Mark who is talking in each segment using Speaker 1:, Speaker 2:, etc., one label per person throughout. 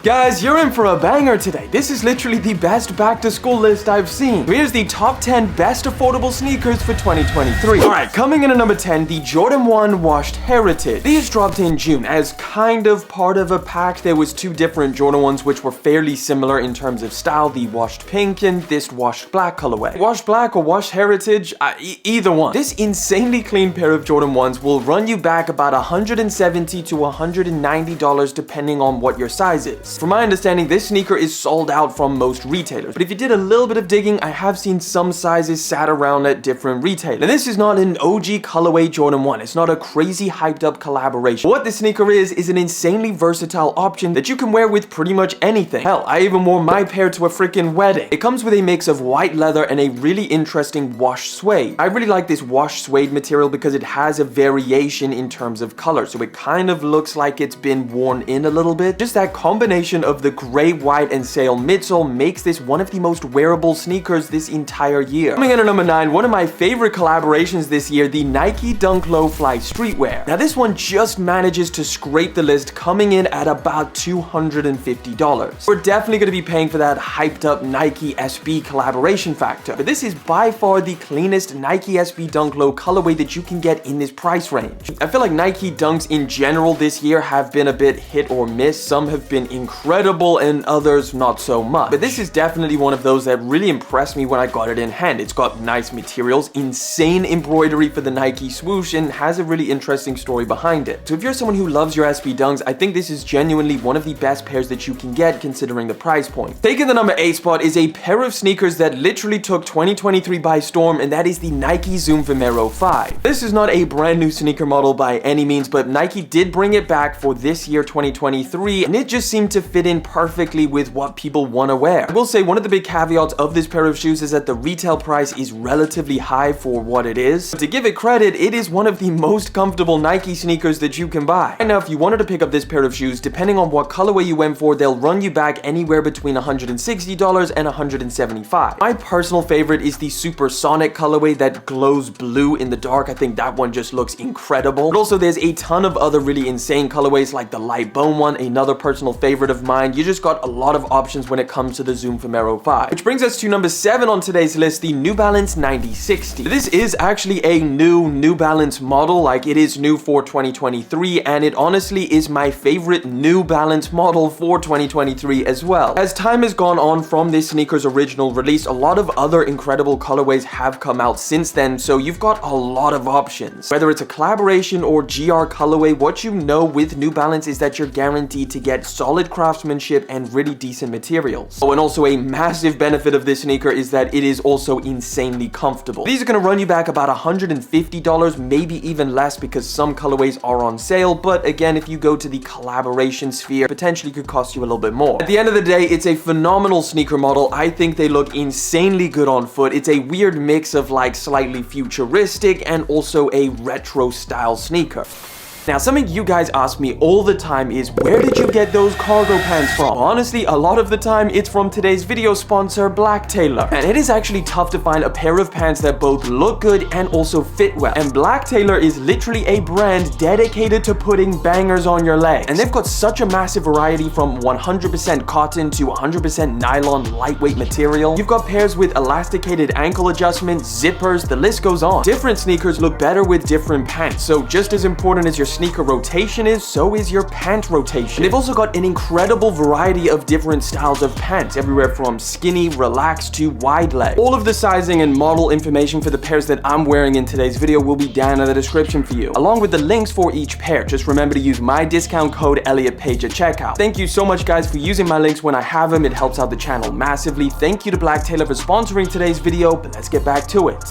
Speaker 1: Guys, you're in for a banger today. This is literally the best back-to-school list I've seen. Here's the top 10 best affordable sneakers for 2023. Alright, coming in at number 10, the Jordan 1 Washed Heritage. These dropped in June as kind of part of a pack. There was two different Jordan 1s which were fairly similar in terms of style, the washed pink and this washed black colorway. Washed black or washed heritage, either one. This insanely clean pair of Jordan 1s will run you back about $170 to $190 depending on what your size is. From my understanding, this sneaker is sold out from most retailers, but if you did a little bit of digging, I have seen some sizes sat around at different retailers. And this is not an OG colorway Jordan 1. It's not a crazy hyped up collaboration. What this sneaker is an insanely versatile option that you can wear with pretty much anything. Hell, I even wore my pair to a freaking wedding. It comes with a mix of white leather and a really interesting wash suede. I really like this wash suede material because it has a variation in terms of color, so it kind of looks like it's been worn in a little bit. Just that combination of the gray, white, and sail midsole makes this one of the most wearable sneakers this entire year. Coming in at number 9, one of my favorite collaborations this year, the Nike Dunk Low Fly Streetwear. Now this one just manages to scrape the list, coming in at about $250. We're definitely going to be paying for that hyped up Nike SB collaboration factor, but this is by far the cleanest Nike SB Dunk Low colorway that you can get in this price range. I feel like Nike Dunks in general this year have been a bit hit or miss. Some have been incredible and others not so much, but this is definitely one of those that really impressed me when I got it in hand. It's got nice materials, insane embroidery for the Nike swoosh, and has a really interesting story behind it. So if you're someone who loves your SB Dunks, I think this is genuinely one of the best pairs that you can get considering the price point. Taking the number 8 spot is a pair of sneakers that literally took 2023 by storm, and that is the Nike Zoomero 5. This is not a brand new sneaker model by any means, but Nike did bring it back for this year 2023, and it just seemed to fit in perfectly with what people want to wear. I will say one of the big caveats of this pair of shoes is that the retail price is relatively high for what it is. To give it credit, it is one of the most comfortable Nike sneakers that you can buy. Right now, if you wanted to pick up this pair of shoes, depending on what colorway you went for, they'll run you back anywhere between $160 and $175. My personal favorite is the Supersonic colorway that glows blue in the dark. I think that one just looks incredible. But also there's a ton of other really insane colorways like the light bone one, another personal favorite of mine. You just got a lot of options when it comes to the Zoomero 5. Which brings us to number 7 on today's list, the New Balance 9060. This is actually a New Balance model, like it is new for 2023, and it honestly is my favorite New Balance model for 2023 as well. As time has gone on from this sneaker's original release, a lot of other incredible colorways have come out since then, so you've got a lot of options. Whether it's a collaboration or GR colorway, what you know with New Balance is that you're guaranteed to get solid craftsmanship and really decent materials. Oh, and also a massive benefit of this sneaker is that it is also insanely comfortable. These are going to run you back about $150, maybe even less because some colorways are on sale, but again, if you go to the collaboration sphere, potentially could cost you a little bit more. At the end of the day, it's a phenomenal sneaker model. I think they look insanely good on foot. It's a weird mix of like slightly futuristic and also a retro style sneaker. Now, something you guys ask me all the time is, where did you get those cargo pants from? Honestly, a lot of the time, it's from today's video sponsor, Blacktailor. And it is actually tough to find a pair of pants that both look good and also fit well. And Blacktailor is literally a brand dedicated to putting bangers on your legs. And they've got such a massive variety from 100% cotton to 100% nylon lightweight material. You've got pairs with elasticated ankle adjustments, zippers, the list goes on. Different sneakers look better with different pants, so just as important as your sneaker rotation is, so is your pant rotation. And they've also got an incredible variety of different styles of pants, everywhere from skinny, relaxed to wide leg. All of the sizing and model information for the pairs that I'm wearing in today's video will be down in the description for you, along with the links for each pair. Just remember to use my discount code Elliot page at checkout. Thank you so much guys for using my links when I have them. It helps out the channel massively. Thank you to Blacktailor for sponsoring today's video, but let's get back to it.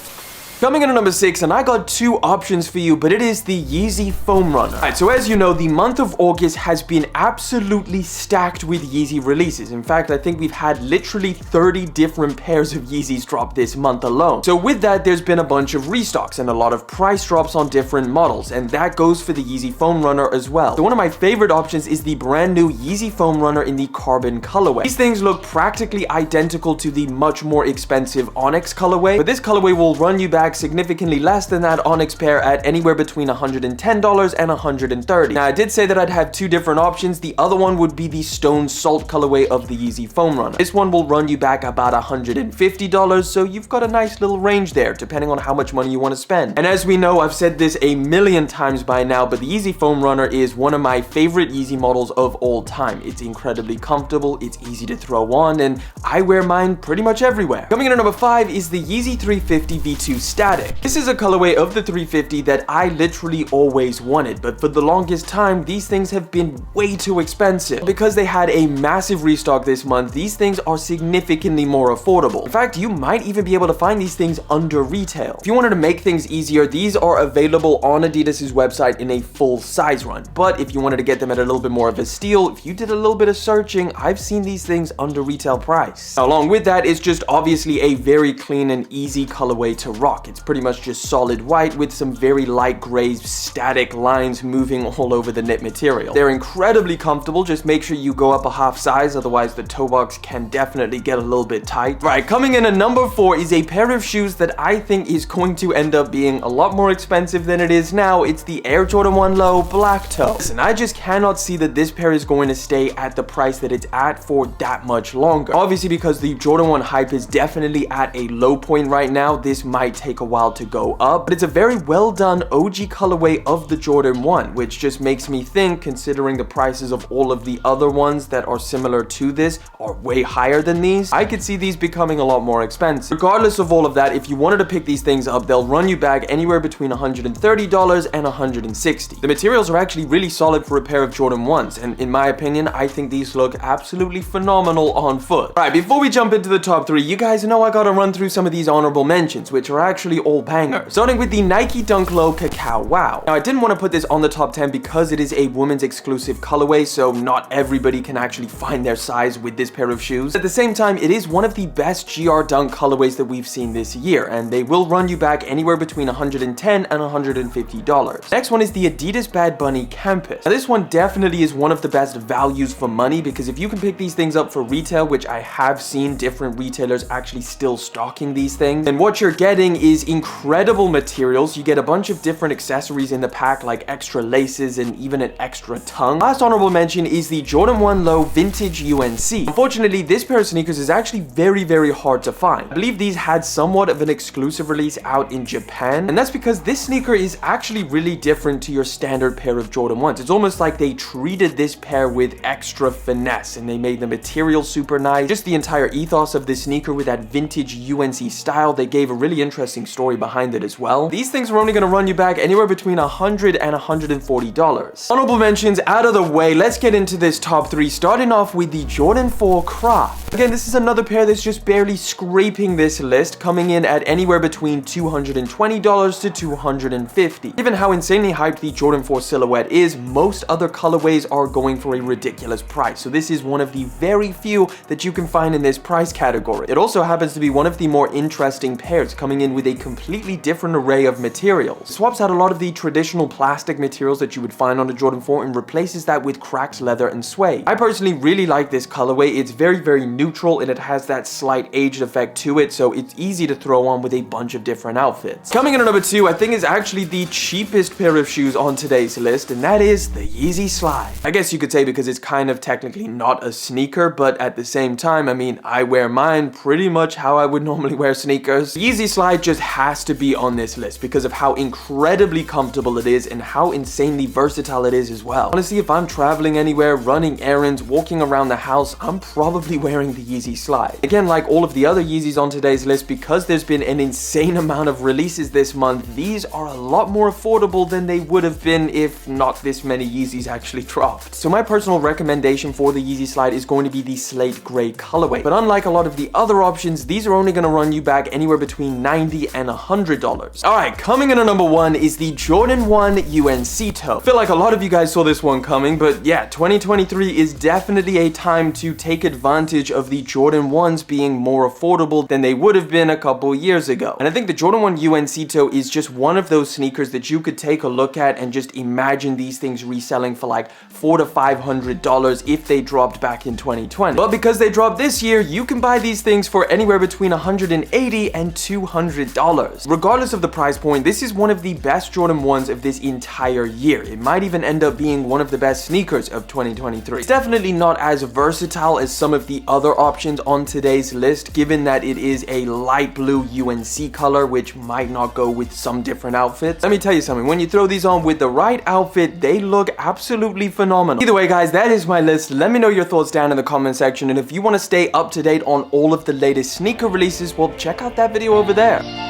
Speaker 1: Coming in at number 6, and I got two options for you, but it is the Yeezy Foam Runner. Alright, so as you know, the month of August has been absolutely stacked with Yeezy releases. In fact, I think we've had literally 30 different pairs of Yeezys drop this month alone. So with that, there's been a bunch of restocks and a lot of price drops on different models, and that goes for the Yeezy Foam Runner as well. So one of my favorite options is the brand new Yeezy Foam Runner in the carbon colorway. These things look practically identical to the much more expensive Onyx colorway, but this colorway will run you back back significantly less than that Onyx pair at anywhere between $110 and $130. Now, I did say that I'd have two different options. The other one would be the Stone Salt colorway of the Yeezy Foam Runner. This one will run you back about $150, so you've got a nice little range there, depending on how much money you want to spend. And as we know, I've said this a million times by now, but the Yeezy Foam Runner is one of my favorite Yeezy models of all time. It's incredibly comfortable, it's easy to throw on, and I wear mine pretty much everywhere. Coming in at number 5 is the Yeezy 350 V2 Static. This is a colorway of the 350 that I literally always wanted, but for the longest time, these things have been way too expensive. Because they had a massive restock this month, these things are significantly more affordable. In fact, you might even be able to find these things under retail. If you wanted to make things easier, these are available on Adidas's website in a full size run. But if you wanted to get them at a little bit more of a steal, if you did a little bit of searching, I've seen these things under retail price. Now, along with that, it's just obviously a very clean and easy colorway to rock. It's pretty much just solid white with some very light gray static lines moving all over the knit material. They're incredibly comfortable. Just make sure you go up a half size, otherwise the toe box can definitely get a little bit tight. Right, coming in at number 4 is a pair of shoes that I think is going to end up being a lot more expensive than it is now. It's the Air Jordan 1 Low Black Toe. Listen, I just cannot see that this pair is going to stay at the price that it's at for that much longer. Obviously, because the Jordan 1 hype is definitely at a low point right now, this might take a while to go up, but it's a very well done OG colorway of the Jordan 1, which just makes me think, considering the prices of all of the other ones that are similar to this are way higher than these, I could see these becoming a lot more expensive. Regardless of all of that, if you wanted to pick these things up, they'll run you back anywhere between $130 and $160. The materials are actually really solid for a pair of Jordan 1s, and in my opinion, I think these look absolutely phenomenal on foot. Alright, before we jump into the top 3, you guys know I gotta run through some of these honorable mentions, which are actually all bangers. Starting with the Nike Dunk Low Cacao Wow. Now, I didn't want to put this on the top 10 because it is a women's exclusive colorway, so not everybody can actually find their size with this pair of shoes. At the same time, it is one of the best GR Dunk colorways that we've seen this year, and they will run you back anywhere between $110 and $150. Next one is the Adidas Bad Bunny Campus. Now, this one definitely is one of the best values for money, because if you can pick these things up for retail, which I have seen different retailers actually still stocking these things, then what you're getting is incredible materials. You get a bunch of different accessories in the pack, like extra laces and even an extra tongue. Last honorable mention is the Jordan 1 Low Vintage UNC. Unfortunately, this pair of sneakers is actually very hard to find. I believe these had somewhat of an exclusive release out in Japan, and that's because this sneaker is actually really different to your standard pair of Jordan 1s. It's almost like they treated this pair with extra finesse, and they made the material super nice. Just the entire ethos of this sneaker with that vintage UNC style, they gave a really interesting story behind it as well. These things are only going to run you back anywhere between $100 and $140. Honorable mentions out of the way, let's get into this top 3, starting off with the Jordan 4 Craft. Again, this is another pair that's just barely scraping this list, coming in at anywhere between $220 to $250. Given how insanely hyped the Jordan 4 silhouette is, most other colorways are going for a ridiculous price, so this is one of the very few that you can find in this price category. It also happens to be one of the more interesting pairs, coming in with a completely different array of materials. It swaps out a lot of the traditional plastic materials that you would find on the Jordan 4 and replaces that with cracked leather and suede. I personally really like this colorway. It's very neutral, and it has that slight aged effect to it, so it's easy to throw on with a bunch of different outfits. Coming in at number 2, I think is actually the cheapest pair of shoes on today's list, and that is the Yeezy Slide. I guess you could say because it's kind of technically not a sneaker, but at the same time, I mean, I wear mine pretty much how I would normally wear sneakers. The Yeezy Slide just has to be on this list because of how incredibly comfortable it is and how insanely versatile it is as well. Honestly, if I'm traveling anywhere, running errands, walking around the house, I'm probably wearing the Yeezy Slide. Again, like all of the other Yeezys on today's list, because there's been an insane amount of releases this month, these are a lot more affordable than they would have been if not this many Yeezys actually dropped. So my personal recommendation for the Yeezy Slide is going to be the slate gray colorway. But unlike a lot of the other options, these are only going to run you back anywhere between $90 and $100. Alright, coming in at number 1 is the Jordan 1 UNC Toe. I feel like a lot of you guys saw this one coming, but yeah, 2023 is definitely a time to take advantage of the Jordan 1s being more affordable than they would have been a couple years ago. And I think the Jordan 1 UNC Toe is just one of those sneakers that you could take a look at and just imagine these things reselling for like $400 to $500 if they dropped back in 2020. But because they dropped this year, you can buy these things for anywhere between $180 and $200. $6. Regardless of the price point, this is one of the best Jordan 1s of this entire year. It might even end up being one of the best sneakers of 2023. It's definitely not as versatile as some of the other options on today's list, given that it is a light blue UNC color, which might not go with some different outfits. Let me tell you something, when you throw these on with the right outfit, they look absolutely phenomenal. Either way, guys, that is my list. Let me know your thoughts down in the comment section, and if you want to stay up to date on all of the latest sneaker releases, well, check out that video over there.